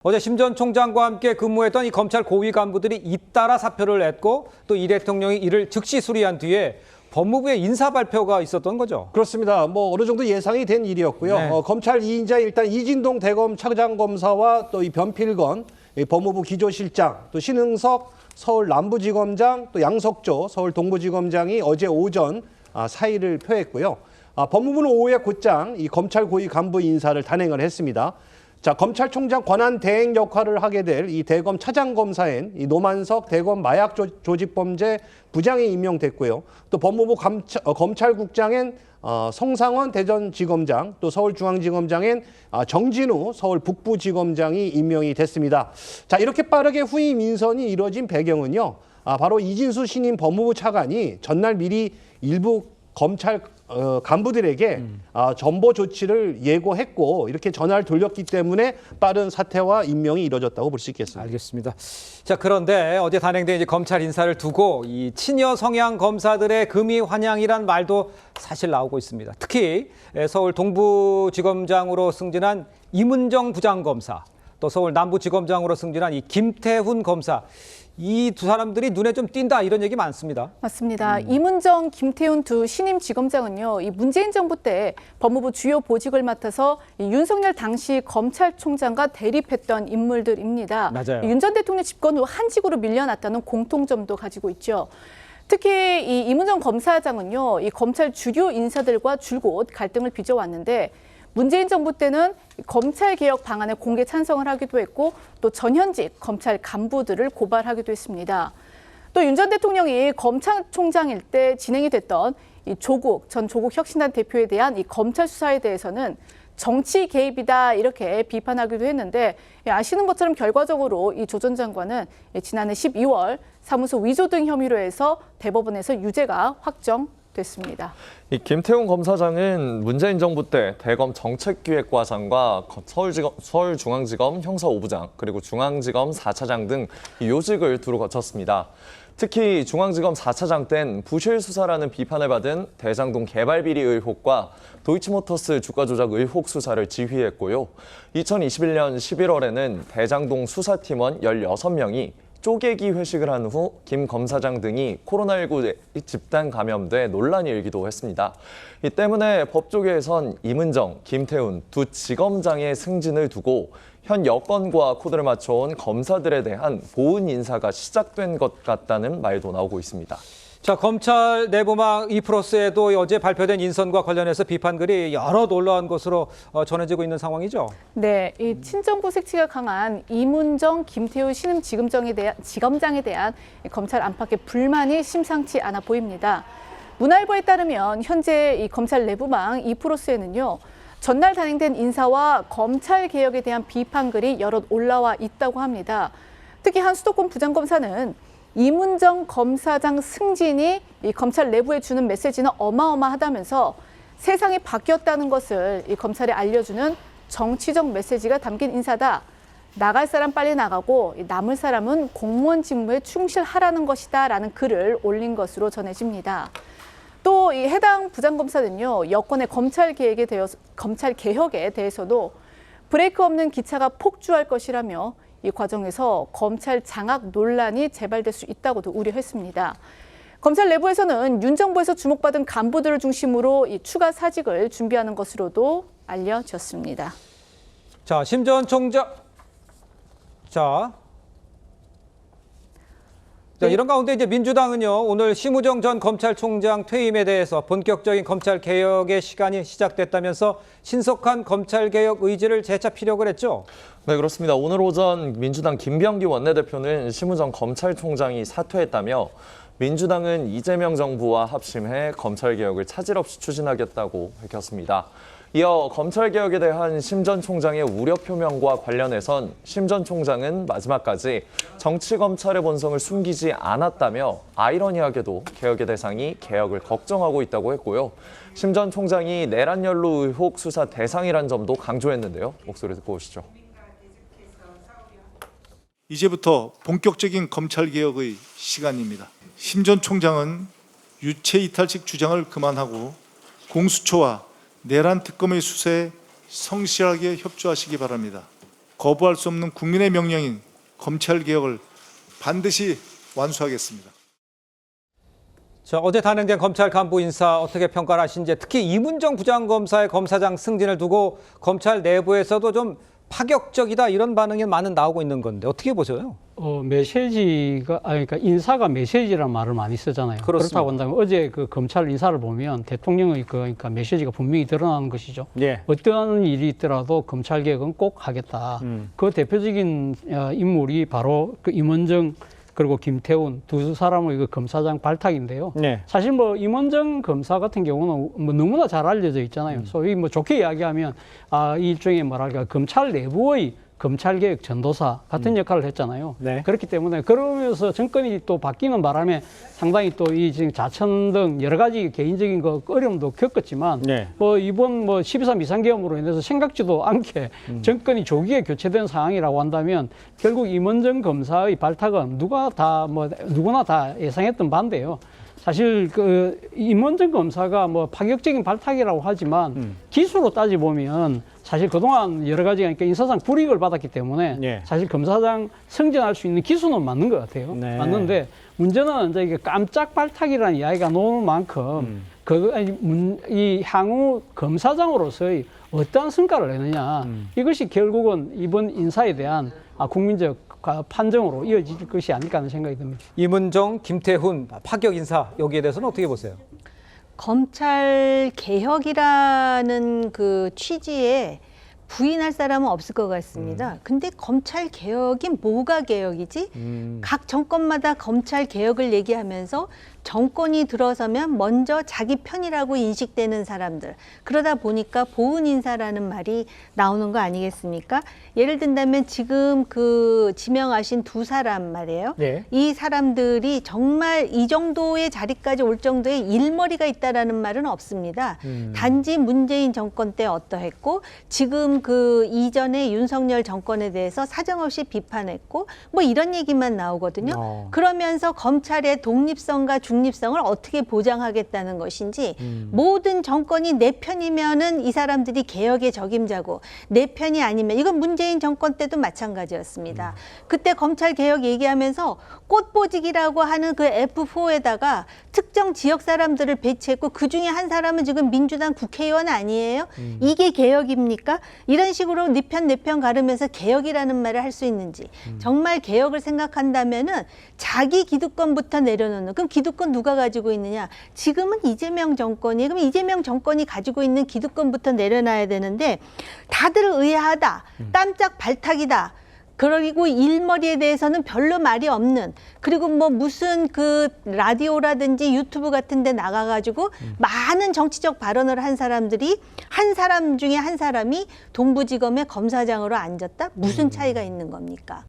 어제 심 전 총장과 함께 근무했던 이 검찰 고위 간부들이 잇따라 사표를 냈고 또 이 대통령이 이를 즉시 수리한 뒤에 법무부의 인사 발표가 있었던 거죠. 그렇습니다. 어느 정도 예상이 된 일이었고요. 네. 검찰 2인자 일단 이진동 대검 차장검사와 또 이 변필건 이 법무부 기조실장, 또 신흥석 서울 남부지검장, 또 양석조 서울 동부지검장이 어제 오전 사의를 표했고요. 법무부는 오후에 곧장 이 검찰 고위 간부 인사를 단행을 했습니다. 자, 검찰총장 권한 대행 역할을 하게 될 이 대검 차장검사인 이 노만석 대검 마약 조직범죄 부장이 임명됐고요. 또 법무부 검찰국장엔 송상원 대전지검장, 또 서울중앙지검장엔 정진우 서울 북부지검장이 임명이 됐습니다. 자, 이렇게 빠르게 후임 인선이 이루어진 배경은요. 바로 이진수 신임 법무부 차관이 전날 미리 일부 검찰 간부들에게 전보 조치를 예고했고 이렇게 전화를 돌렸기 때문에 빠른 사퇴와 임명이 이루어졌다고 볼 수 있겠습니다. 알겠습니다. 자, 그런데 어제 단행된 이제 검찰 인사를 두고 이 친여 성향 검사들의 금이 환영이란 말도 사실 나오고 있습니다. 특히 서울 동부지검장으로 승진한 이문정 부장검사, 또 서울 남부지검장으로 승진한 이 김태훈 검사. 이 두 사람들이 눈에 좀 띈다 이런 얘기 많습니다. 맞습니다. 이문정, 김태훈 두 신임 지검장은요, 이 문재인 정부 때 법무부 주요 보직을 맡아서 이 윤석열 당시 검찰총장과 대립했던 인물들입니다. 맞아요. 윤 전 대통령 집권 후 한직으로 밀려났다는 공통점도 가지고 있죠. 특히 이 이문정 검사장은요, 이 검찰 주류 인사들과 줄곧 갈등을 빚어왔는데 문재인 정부 때는 검찰개혁 방안에 공개 찬성을 하기도 했고 또 전현직 검찰 간부들을 고발하기도 했습니다. 또 윤 전 대통령이 검찰총장일 때 진행이 됐던 이 전 조국 혁신단 대표에 대한 이 검찰 수사에 대해서는 정치 개입이다 이렇게 비판하기도 했는데 아시는 것처럼 결과적으로 이 조 전 장관은 지난해 12월 사무소 위조 등 혐의로 해서 대법원에서 유죄가 확정됐습니다. 이 김태훈 검사장은 문재인 정부 때 대검 정책기획과장과 서울중앙지검 형사 5부장 그리고 중앙지검 4차장 등 요직을 두루 거쳤습니다. 특히 중앙지검 4차장 땐 부실 수사라는 비판을 받은 대장동 개발 비리 의혹과 도이치모터스 주가 조작 의혹 수사를 지휘했고요. 2021년 11월에는 대장동 수사팀원 16명이 쪼개기 회식을 한 후 김 검사장 등이 코로나19 집단 감염돼 논란이 일기도 했습니다. 이 때문에 법조계에선 이문정, 김태훈 두 지검장의 승진을 두고 현 여건과 코드를 맞춰온 검사들에 대한 보은 인사가 시작된 것 같다는 말도 나오고 있습니다. 자, 검찰 내부망 이프로스에도 어제 발표된 인선과 관련해서 비판글이 여러 올라온 것으로 전해지고 있는 상황이죠. 네, 이 친정부 색채가 강한 이문정, 김태우 신임 지검장에 대한 검찰 안팎의 불만이 심상치 않아 보입니다. 문화일보에 따르면 현재 이 검찰 내부망 이프로스에는요. 전날 단행된 인사와 검찰 개혁에 대한 비판글이 여럿 올라와 있다고 합니다. 특히 한 수도권 부장검사는 이문정 검사장 승진이 이 검찰 내부에 주는 메시지는 어마어마하다면서 세상이 바뀌었다는 것을 이 검찰에 알려주는 정치적 메시지가 담긴 인사다. 나갈 사람 빨리 나가고 남을 사람은 공무원 직무에 충실하라는 것이다 라는 글을 올린 것으로 전해집니다. 또 이 해당 부장검사는요, 여권의 검찰 개혁에 대해서도 브레이크 없는 기차가 폭주할 것이라며 이 과정에서 검찰 장악 논란이 재발될 수 있다고도 우려했습니다. 검찰 내부에서는 윤 정부에서 주목받은 간부들을 중심으로 이 추가 사직을 준비하는 것으로도 알려졌습니다. 자, 심 전 총장. 자, 이런 가운데 이제 민주당은요, 오늘 심우정 전 검찰총장 퇴임에 대해서 본격적인 검찰 개혁의 시간이 시작됐다면서 신속한 검찰 개혁 의지를 재차 피력을 했죠. 네, 그렇습니다. 오늘 오전 민주당 김병기 원내대표는 심우정 검찰총장이 사퇴했다며 민주당은 이재명 정부와 합심해 검찰 개혁을 차질 없이 추진하겠다고 밝혔습니다. 이어 검찰개혁에 대한 심 전 총장의 우려 표명과 관련해선 심 전 총장은 마지막까지 정치검찰의 본성을 숨기지 않았다며 아이러니하게도 개혁의 대상이 개혁을 걱정하고 있다고 했고요. 심 전 총장이 내란 연루 의혹 수사 대상이란 점도 강조했는데요. 목소리 듣고 오시죠. 이제부터 본격적인 검찰개혁의 시간입니다. 심 전 총장은 유체 이탈식 주장을 그만하고 공수처와 내란 특검의 수사에 성실하게 협조하시기 바랍니다. 거부할 수 없는 국민의 명령인 검찰개혁을 반드시 완수하겠습니다. 자, 어제 단행된 검찰 간부 인사 어떻게 평가를 하신지, 특히 이문정 부장검사의 검사장 승진을 두고 검찰 내부에서도 좀 파격적이다 이런 반응이 많은 나오고 있는 건데 어떻게 보세요? 메시지가, 그러니까 인사가 메시지라는 말을 많이 쓰잖아요. 그렇습니다. 그렇다고 한다면 어제 그 검찰 인사를 보면 대통령의 그러니까 메시지가 분명히 드러나는 것이죠. 예. 어떠한 일이 있더라도 검찰 개혁은 꼭 하겠다. 그 대표적인 인물이 바로 그 임원정 그리고 김태훈 두 사람의 그 검사장 발탁인데요. 네. 사실 뭐 임원정 검사 같은 경우는 뭐 너무나 잘 알려져 있잖아요. 소위 뭐 좋게 이야기하면 이 일종의 뭐랄까 검찰 내부의 검찰개혁 전도사 같은 역할을 했잖아요. 네. 그렇기 때문에 그러면서 정권이 또 바뀌는 바람에 상당히 또 이 지금 자천 등 여러 가지 개인적인 그 어려움도 겪었지만 네. 뭐 이번 뭐 12.3 비상계엄으로 인해서 생각지도 않게 정권이 조기에 교체된 상황이라고 한다면 결국 임원정 검사의 발탁은 누구나 다 예상했던 바인데요. 사실 그 임원정 검사가 뭐 파격적인 발탁이라고 하지만 기수로 따져보면 사실 그동안 여러 가지 그러니까 인사상 불이익을 받았기 때문에 네. 사실 검사장 승진할 수 있는 기수는 맞는 것 같아요. 네. 맞는데 문제는 이제 이게 깜짝 발탁이라는 이야기가 나오는 만큼 이 향후 검사장으로서의 어떠한 성과를 내느냐 이것이 결국은 이번 인사에 대한 국민적 판정으로 이어질 것이 아닐까 하는 생각이 듭니다. 이문정, 김태훈 파격 인사 여기에 대해서는 어떻게 보세요? 검찰 개혁이라는 그 취지에 부인할 사람은 없을 것 같습니다. 근데 검찰 개혁이 뭐가 개혁이지? 각 정권마다 검찰 개혁을 얘기하면서 정권이 들어서면 먼저 자기 편이라고 인식되는 사람들. 그러다 보니까 보은 인사라는 말이 나오는 거 아니겠습니까? 예를 든다면 지금 그 지명하신 두 사람 말이에요. 네. 이 사람들이 정말 이 정도의 자리까지 올 정도의 일머리가 있다라는 말은 없습니다. 단지 문재인 정권 때 어떠했고 지금 그 이전에 윤석열 정권에 대해서 사정없이 비판했고 뭐 이런 얘기만 나오거든요. 그러면서 검찰의 독립성과 중립성을 어떻게 보장하겠다는 것인지 모든 정권이 내 편이면은 이 사람들이 개혁의 적임자고 내 편이 아니면 이건 문재인 정권 때도 마찬가지였습니다. 그때 검찰 개혁 얘기하면서 꽃보직이라고 하는 그 F4에다가 특정 지역 사람들을 배치했고 그중에 한 사람은 지금 민주당 국회의원 아니에요? 이게 개혁입니까? 이런 식으로 네 편 내 편 가르면서 개혁이라는 말을 할 수 있는지 정말 개혁을 생각한다면은 자기 기득권부터 내려놓는 그럼 기득권 누가 가지고 있느냐? 지금은 이재명 정권이 그럼 이재명 정권이 가지고 있는 기득권부터 내려놔야 되는데 다들 의아하다. 깜짝 발탁이다. 그리고 일머리에 대해서는 별로 말이 없는 그리고 뭐 무슨 그 라디오라든지 유튜브 같은 데 나가가지고 많은 정치적 발언을 한 사람들이 한 사람 중에 한 사람이 동부지검의 검사장으로 앉았다? 무슨 차이가 있는 겁니까?